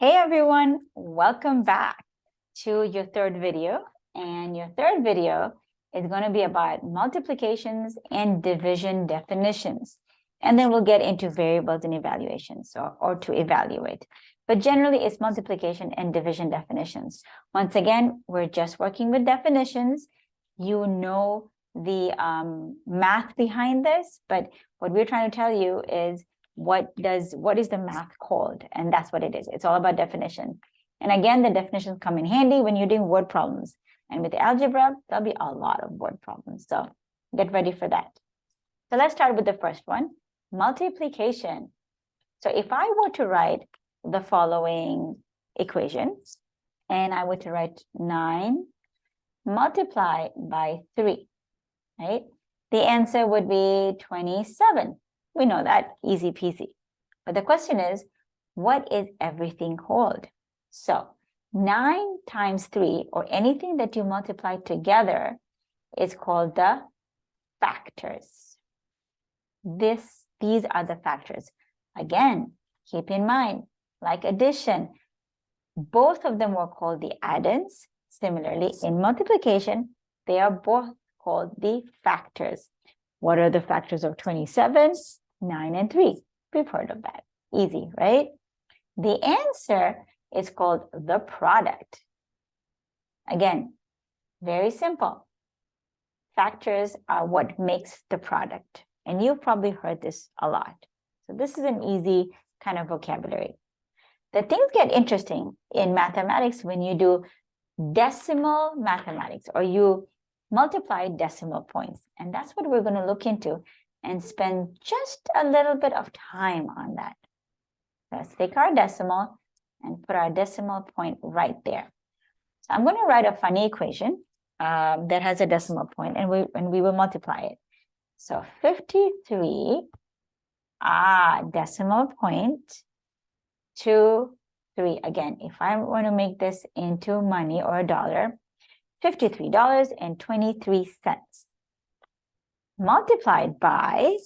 Hey everyone, welcome back to your third video. And your third video is going to be about multiplications and division definitions. And then we'll get into variables and evaluations or to evaluate. But generally, it's multiplication and division definitions. Once again, we're just working with definitions. You know the math behind this, but what we're trying to tell you is what is the math called? And that's what it is. It's all about definition. And again, the definitions come in handy when you're doing word problems. And with algebra, there'll be a lot of word problems. So get ready for that. So let's start with the first one, multiplication. So if I were to write the following equation, and I were to write 9 multiplied by 3, right? The answer would be 27. We know that, easy peasy. But the question is, what is everything called? So 9 times 3, or anything that you multiply together, is called the factors. These are the factors. Again, keep in mind, like addition, both of them were called the addends. Similarly, in multiplication, they are both called the factors. What are the factors of 27? 9 and 3. We've heard of that. Easy, right? The answer is called the product. Again, very simple. Factors are what makes the product. And you've probably heard this a lot. So this is an easy kind of vocabulary. The things get interesting in mathematics when you do decimal mathematics, or you multiply decimal points. And that's what we're going to look into and spend just a little bit of time on that. Let's take our decimal and put our decimal point right there. So I'm going to write a funny equation that has a decimal point, and we will multiply it. So 53, decimal point, 2, 3. Again, if I want to make this into money or a dollar, $53.23. Multiplied by,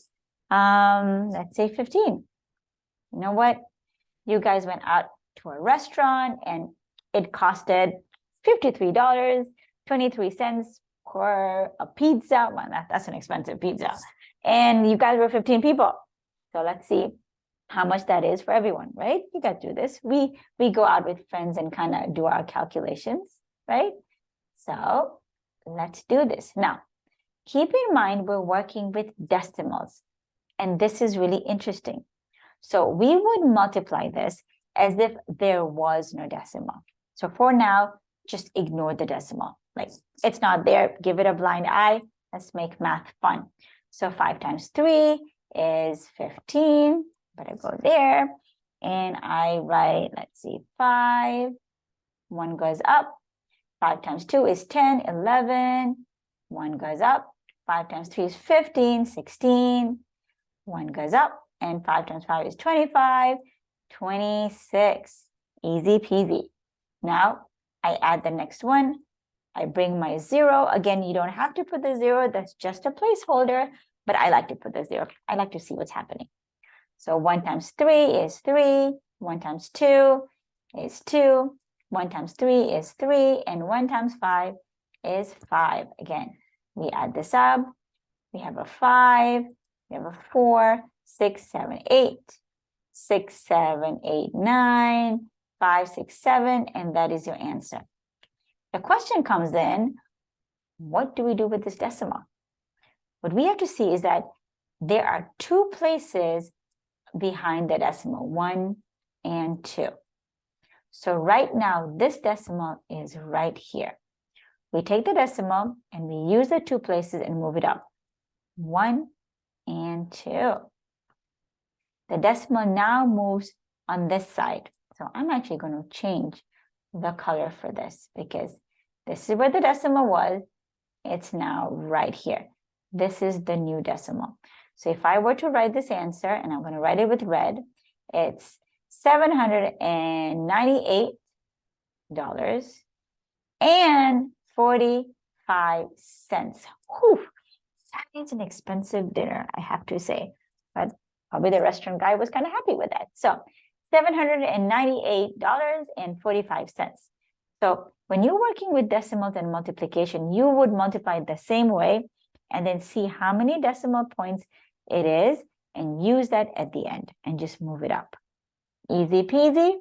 let's say 15. You know what? You guys went out to a restaurant and it costed $53.23 for a pizza. Well, that's an expensive pizza. And you guys were 15 people. So let's see how much that is for everyone, right? You guys do this. We go out with friends and kind of do our calculations, right? So let's do this. Now, keep in mind, we're working with decimals, and this is really interesting. So we would multiply this as if there was no decimal. So for now, just ignore the decimal. Like, it's not there. Give it a blind eye. Let's make math fun. So 5 times 3 is 15. But I go there, and I write, let's see, 5. 1 goes up. 5 times 2 is 10, 11. 1 goes up. 5 times 3 is 15, 16. 1 goes up. And 5 times 5 is 25, 26. Easy peasy. Now, I add the next one. I bring my 0. Again, you don't have to put the 0. That's just a placeholder. But I like to put the 0. I like to see what's happening. So 1 times 3 is 3. 1 times 2 is 2. 1 times 3 is 3. And 1 times 5 is 5. Again, we add this up. We have a 5. We have a 4, 6, 7, 8. 6, 7, 8, 9. 5, 6, 7. And that is your answer. The question comes in, what do we do with this decimal? What we have to see is that there are 2 places behind the decimal, 1 and 2. So right now, this decimal is right here. We take the decimal and we use the 2 places and move it up. 1 and 2. The decimal now moves on this side. So I'm actually going to change the color for this because this is where the decimal was. It's now right here. This is the new decimal. So if I were to write this answer, and I'm going to write it with red, it's $798.45. Whew, that is an expensive dinner, I have to say. But probably the restaurant guy was kind of happy with that. So $798.45. So when you're working with decimals and multiplication, you would multiply it the same way and then see how many decimal points it is and use that at the end and just move it up. Easy peasy.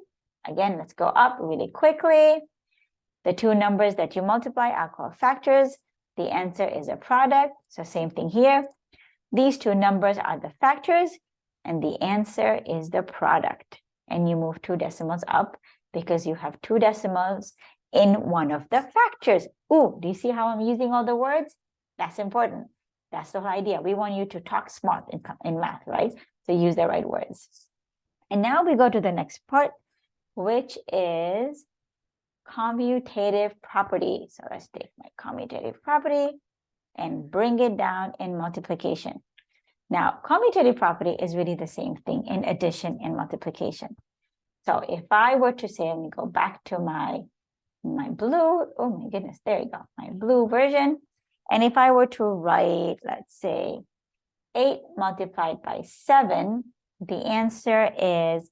Again, let's go up really quickly. The two numbers that you multiply are called factors. The answer is a product. So same thing here. These two numbers are the factors and the answer is the product. And you move 2 decimals up because you have 2 decimals in one of the factors. Ooh, do you see how I'm using all the words? That's important. That's the whole idea. We want you to talk smart in math, right? So use the right words. And now we go to the next part, which is commutative property. So let's take my commutative property and bring it down in multiplication. Now, commutative property is really the same thing in addition and multiplication. So if I were to say, let me go back to my blue, oh my goodness, there you go, my blue version. And if I were to write, let's say, 8 multiplied by 7, the answer is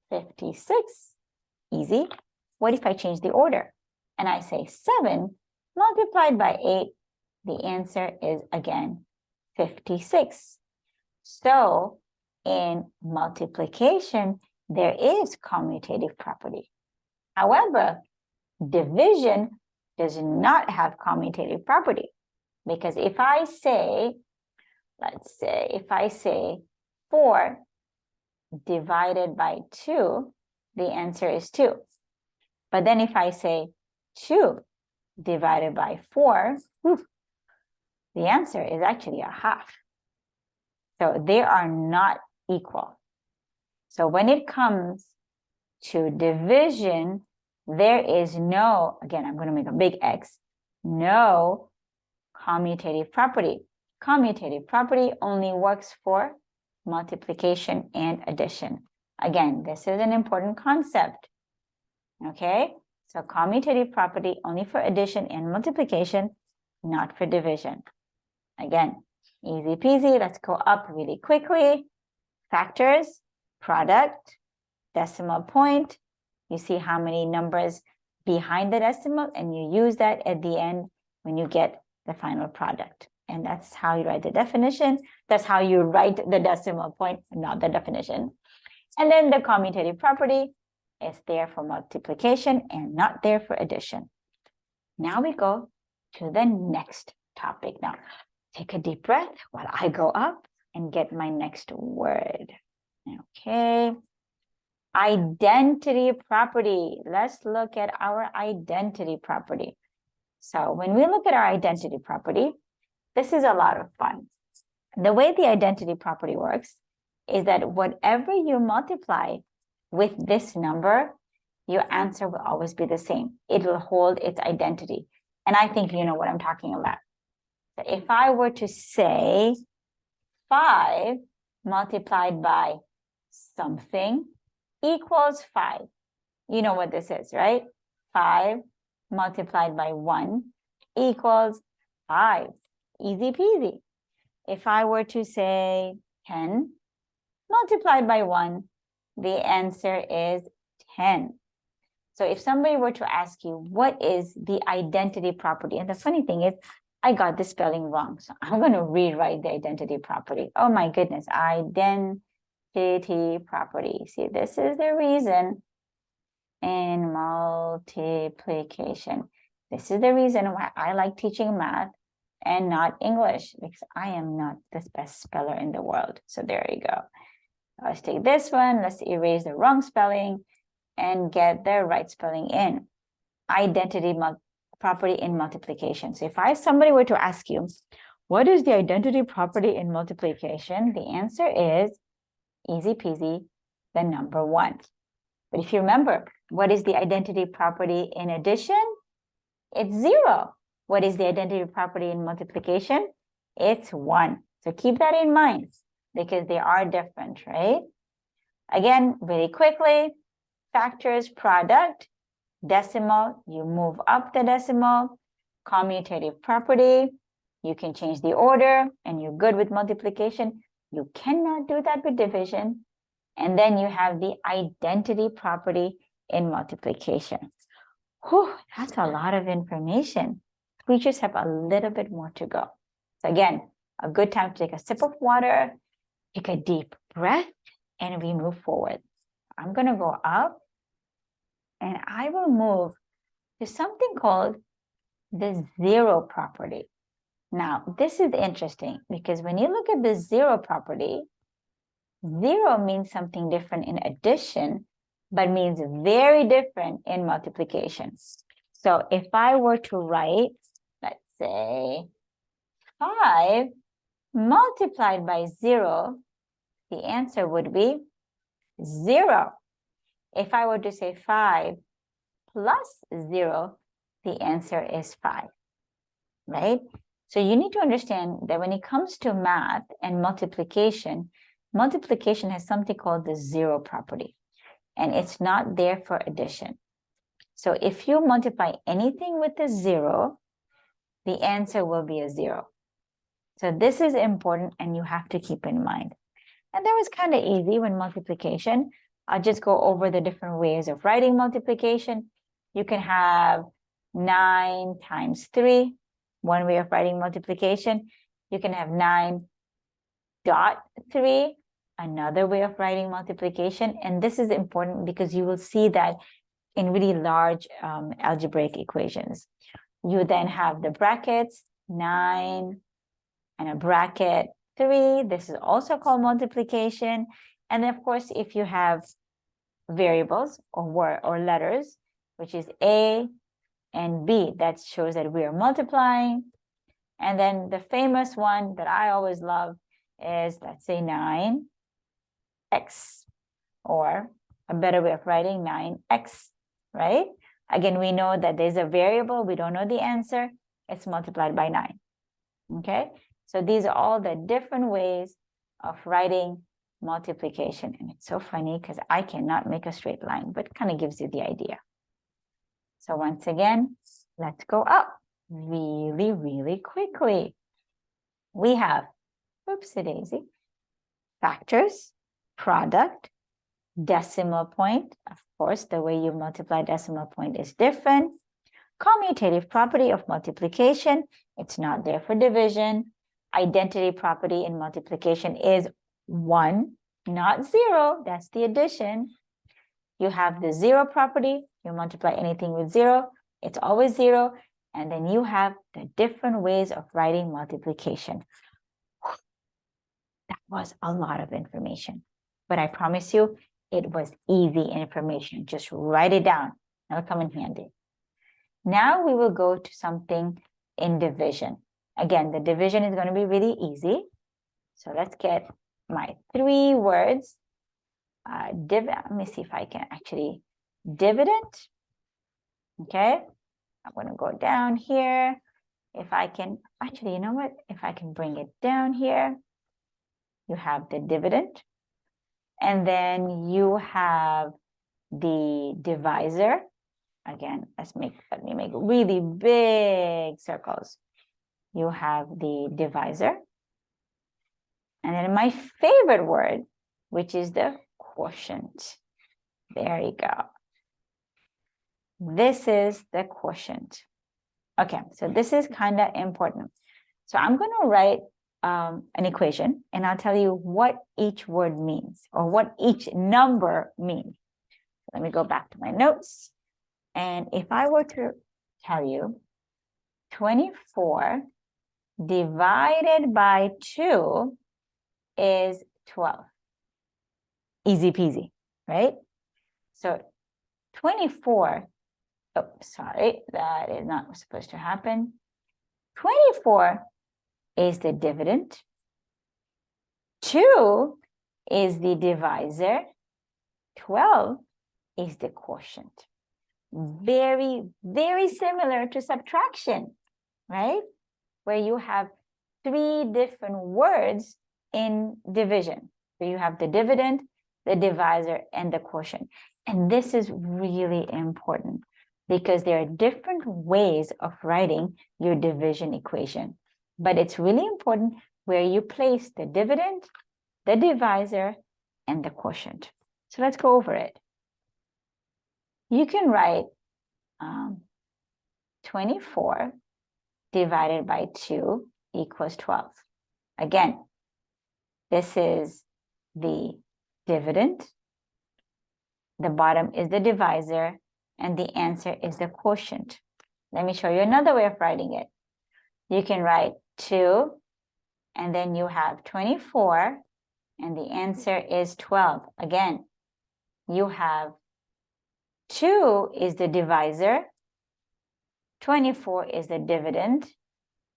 56. Easy. What if I change the order? And I say 7 multiplied by 8, the answer is again 56. So in multiplication, there is commutative property. However, division does not have commutative property. Because if I say, let's say, if I say 4 divided by 2, the answer is 2. But then if I say 2 divided by 4, the answer is actually a half. So they are not equal. So when it comes to division, there is no, again, I'm going to make a big X, no commutative property. Commutative property only works for multiplication and addition. Again, this is an important concept. Okay, so commutative property only for addition and multiplication, not for division. Again, easy peasy. Let's go up really quickly. Factors, product, decimal point. You see how many numbers behind the decimal, and you use that at the end when you get the final product. And that's how you write the definition. That's how you write the decimal point, not the definition. And then the commutative property is there for multiplication and not there for addition. Now we go to the next topic. Now, take a deep breath while I go up and get my next word. Okay. Identity property. Let's look at our identity property. So when we look at our identity property, this is a lot of fun. The way the identity property works is that whatever you multiply with this number, your answer will always be the same. It will hold its identity. And I think you know what I'm talking about. So if I were to say 5 multiplied by something equals 5. You know what this is, right? 5 multiplied by 1 equals 5. Easy peasy. If I were to say 10 multiplied by 1, the answer is 10. So if somebody were to ask you, what is the identity property? And the funny thing is, I got the spelling wrong. So I'm going to rewrite the identity property. Oh my goodness, identity property. See, this is the reason in multiplication. This is the reason why I like teaching math and not English, because I am not the best speller in the world. So there you go. Let's take this one. Let's erase the wrong spelling and get the right spelling in. Identity property in multiplication. So if somebody were to ask you, what is the identity property in multiplication? The answer is easy peasy, the number 1. But if you remember, what is the identity property in addition? It's 0. What is the identity property in multiplication? It's 1. So keep that in mind because they are different, right? Again, really quickly, factors, product, decimal, you move up the decimal, commutative property, you can change the order and you're good with multiplication. You cannot do that with division. And then you have the identity property in multiplication. Whew, that's a lot of information. We just have a little bit more to go. So again, a good time to take a sip of water, take a deep breath, and we move forward. I'm going to go up and I will move to something called the zero property. Now, this is interesting because when you look at the zero property, zero means something different in addition, but means very different in multiplication. So if I were to write, let's say 5 multiplied by 0, the answer would be 0. If I were to say 5 plus 0, the answer is 5, right? So you need to understand that when it comes to math and multiplication, multiplication has something called the zero property, and it's not there for addition. So if you multiply anything with a 0, the answer will be a 0. So this is important and you have to keep in mind. And that was kind of easy when multiplication. I'll just go over the different ways of writing multiplication. You can have 9 times 3, one way of writing multiplication. You can have 9.3, another way of writing multiplication. And this is important because you will see that in really large algebraic equations. You then have the brackets, 9 and a bracket 3. This is also called multiplication. And then of course, if you have variables or letters, which is A and B, that shows that we are multiplying. And then the famous one that I always love is, let's say 9x, or a better way of writing 9x, right? Again, we know that there's a variable, we don't know the answer, it's multiplied by 9, okay? So these are all the different ways of writing multiplication. And it's so funny because I cannot make a straight line, but it kind of gives you the idea. So once again, let's go up really, really quickly. We have, oopsie daisy, factors, product, decimal point. Of course, the way you multiply decimal point is different. Commutative property of multiplication, it's not there for division. Identity property in multiplication is 1, not 0. That's the addition. You have the zero property. You multiply anything with 0, it's always 0. And then you have the different ways of writing multiplication. That was a lot of information, but I promise you, it was easy information. Just write it down. That'll come in handy. Now we will go to something in division. Again, the division is going to be really easy. So let's get my 3 words. Let me see if I can actually dividend. Okay, I'm going to go down here. If I can, actually, you know what? If I can bring it down here, you have the dividend. And then you have the divisor. Again, let me make really big circles. You have the divisor. And then my favorite word, which is the quotient. There you go. This is the quotient. Okay, so this is kind of important. So I'm going to write an equation, and I'll tell you what each word means, or what each number means. Let me go back to my notes. And if I were to tell you 24 divided by 2 is 12. Easy peasy, right? So 24, oh, sorry, that is not supposed to happen. 24 is the dividend. 2 is the divisor. 12 is the quotient. Very, very similar to subtraction, right? Where you have 3 different words in division. So you have the dividend, the divisor, and the quotient. And this is really important because there are different ways of writing your division equation. But it's really important where you place the dividend, the divisor, and the quotient. So let's go over it. You can write 24 divided by 2 equals 12. Again, this is the dividend, the bottom is the divisor, and the answer is the quotient. Let me show you another way of writing it. You can write 2, and then you have 24, and the answer is 12. Again, you have 2 is the divisor, 24 is the dividend,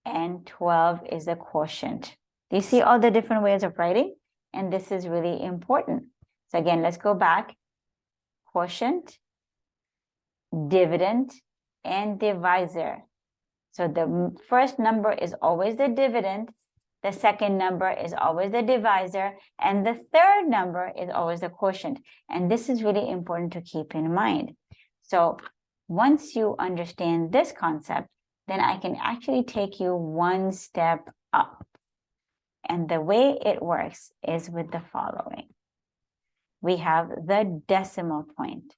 and 12 is the quotient. Do you see all the different ways of writing? And this is really important. So again, let's go back. Quotient, dividend, and divisor. So the first number is always the dividend, the second number is always the divisor, and the third number is always the quotient. And this is really important to keep in mind. So once you understand this concept, then I can actually take you one step up. And the way it works is with the following. We have the decimal point.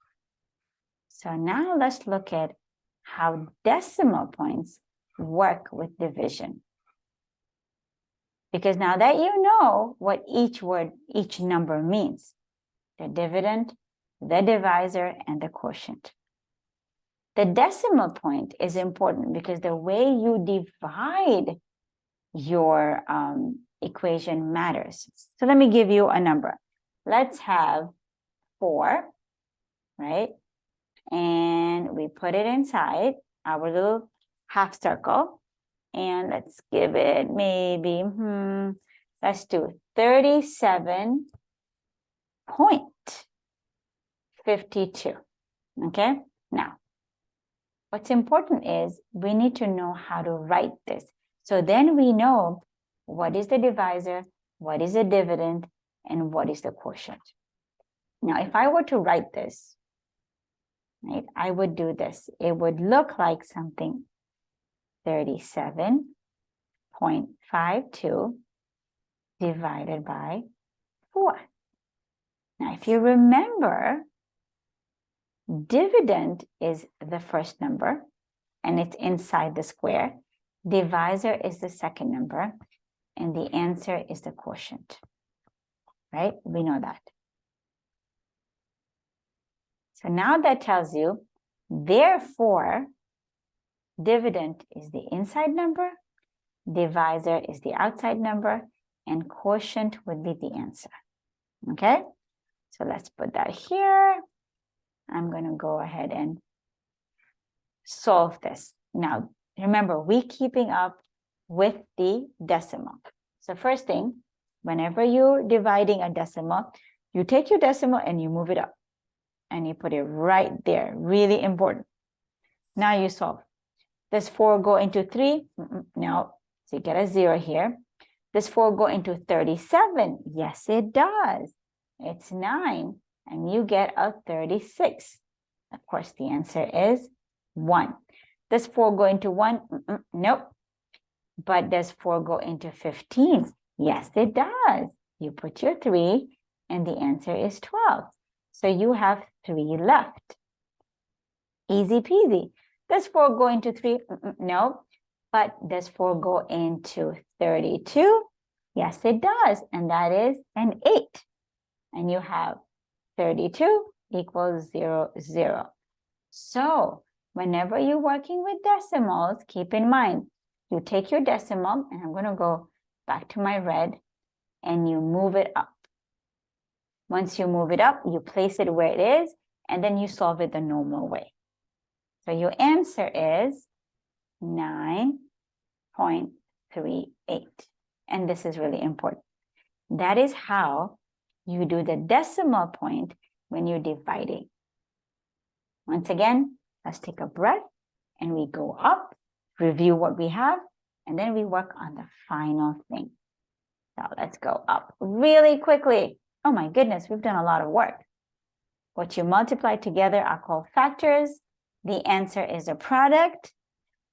So now let's look at how decimal points work with division. Because now that you know what each word, each number means, the dividend, the divisor, and the quotient. The decimal point is important because the way you divide your equation matters. So let me give you a number. Let's have 4, right? And we put it inside our little half circle. And let's give it maybe, let's do 37.52. Okay, now, what's important is we need to know how to write this. So then we know what is the divisor, what is the dividend, and what is the quotient. Now, if I were to write this, right, I would do this. It would look like something 37.52 divided by 4. Now, if you remember, dividend is the first number, and it's inside the square. Divisor is the second number, and the answer is the quotient, right? We know that. So now that tells you, therefore, dividend is the inside number, divisor is the outside number, and quotient would be the answer. Okay? So let's put that here. I'm going to go ahead and solve this. Now, remember, we're keeping up with the decimal. So first thing, whenever you're dividing a decimal, you take your decimal and you move it up. And you put it right there. Really important. Now you solve. Does 4 go into 3? No. So you get a 0 here. Does 4 go into 37? Yes, it does. It's 9. And you get a 36. Of course, the answer is 1. Does 4 go into 1? Nope. But does 4 go into 15? Yes, it does. You put your 3, and the answer is 12. So you have 3 left. Easy peasy. Does 4 go into 3? No. But does 4 go into 32? Yes, it does. And that is an 8. And you have 32 equals 0, 0. So whenever you're working with decimals, keep in mind, you take your decimal, and I'm going to go back to my red, and you move it up. Once you move it up, you place it where it is, and then you solve it the normal way. So your answer is 9.38. And this is really important. That is how you do the decimal point when you're dividing. Once again, let's take a breath, and we go up, review what we have, and then we work on the final thing. So let's go up really quickly. Oh my goodness, we've done a lot of work. What you multiply together are called factors. The answer is a product.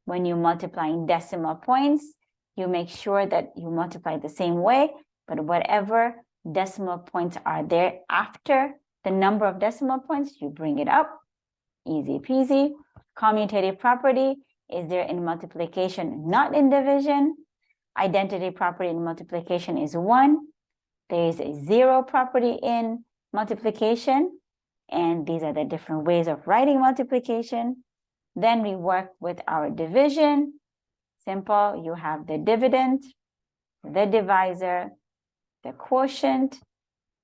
When you multiply in decimal points, you make sure that you multiply the same way, but whatever decimal points are there after the number of decimal points, you bring it up. Easy peasy. Commutative property is there in multiplication, not in division. Identity property in multiplication is 1. There is a 0 property in multiplication. And these are the different ways of writing multiplication. Then we work with our division. Simple, you have the dividend, the divisor, the quotient.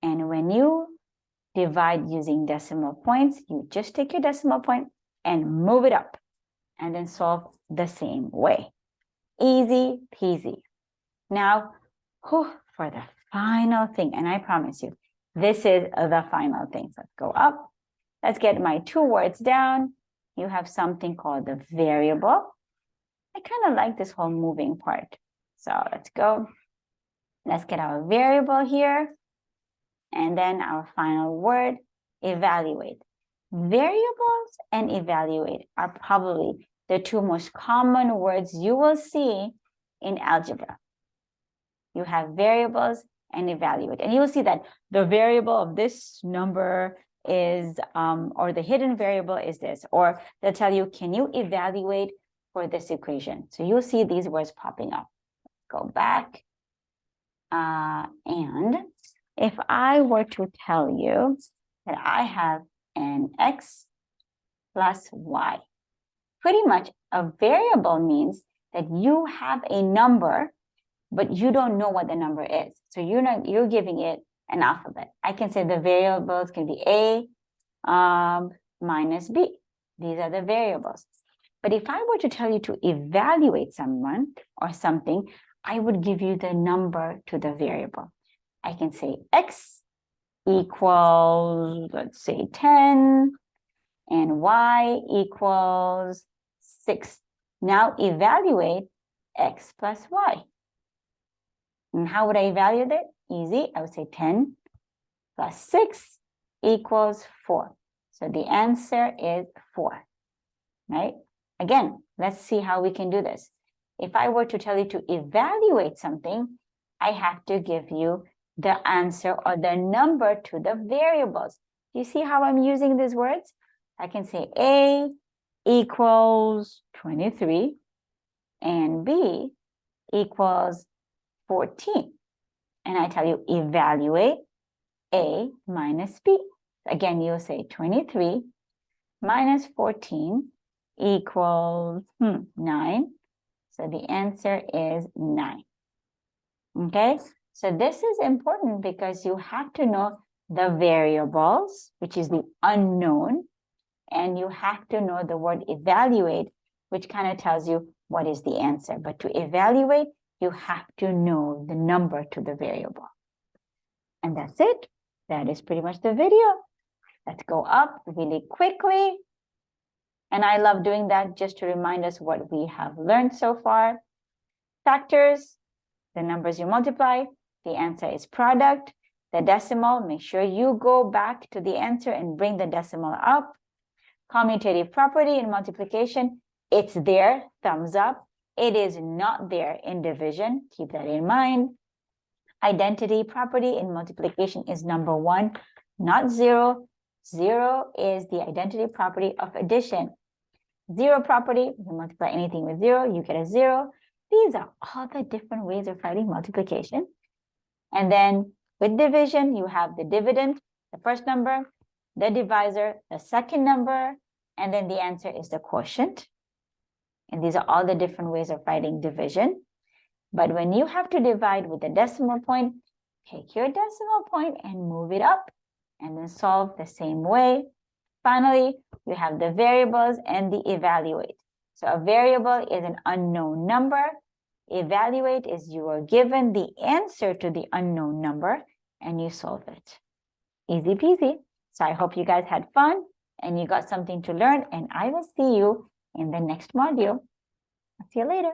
And when you divide using decimal points, you just take your decimal point and move it up and then solve the same way. Easy peasy. Now, for the final thing, and I promise you, this is the final thing. So let's go up. Let's get my 2 words down. You have something called the variable. I kind of like this whole moving part. So let's go. Let's get our variable here. And then our final word, evaluate. Variables and evaluate are probably the 2 most common words you will see in algebra. You have variables and evaluate. And you will see that the variable of this number is, or the hidden variable is this, or they'll tell you, can you evaluate for this equation? So you'll see these words popping up. Go back. And if I were to tell you that I have an x plus y, pretty much a variable means that you have a number, but you don't know what the number is. So you're giving it an alphabet. I can say the variables can be a minus b. These are the variables. But if I were to tell you to evaluate someone or something, I would give you the number to the variable. I can say x equals, let's say 10, and y equals 6. Now evaluate x plus y. And how would I evaluate it? Easy. I would say 10 plus 6 equals 4. So the answer is 4, right? Again, let's see how we can do this. If I were to tell you to evaluate something, I have to give you the answer or the number to the variables. You see how I'm using these words? I can say A equals 23 and B equals 14. And I tell you evaluate A minus B. Again, you'll say 23 minus 14 equals 9. So the answer is 9. Okay, so this is important because you have to know the variables, which is the unknown, and you have to know the word evaluate, which kind of tells you what is the answer. But to evaluate, you have to know the number to the variable. And that's it. That is pretty much the video. Let's go up really quickly. And I love doing that just to remind us what we have learned so far. Factors, the numbers you multiply, the answer is product. The decimal, make sure you go back to the answer and bring the decimal up. Commutative property in multiplication, it's there, thumbs up. It is not there in division, keep that in mind. Identity property in multiplication is number 1, not 0. 0 is the identity property of addition. 0 property, you multiply anything with 0, you get a 0. These are all the different ways of writing multiplication. And then with division, you have the dividend, the first number, the divisor, the second number, and then the answer is the quotient. And these are all the different ways of writing division. But when you have to divide with a decimal point, take your decimal point and move it up and then solve the same way. Finally, you have the variables and the evaluate. So a variable is an unknown number. Evaluate is you are given the answer to the unknown number and you solve it. Easy peasy. So I hope you guys had fun and you got something to learn, and I will see you in the next module. I'll see you later.